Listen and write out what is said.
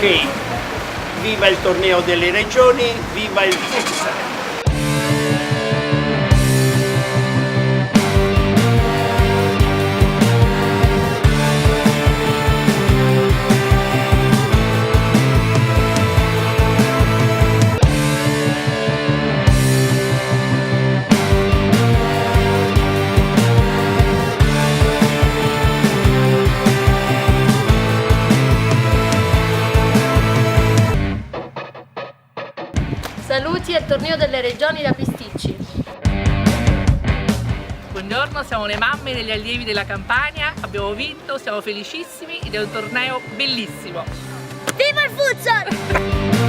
Ok, viva il torneo delle regioni, viva il futsal! Saluti al torneo delle regioni da Pisticci. Buongiorno, siamo le mamme degli allievi della Campania, abbiamo vinto, siamo felicissimi ed è un torneo bellissimo. Viva il futsal!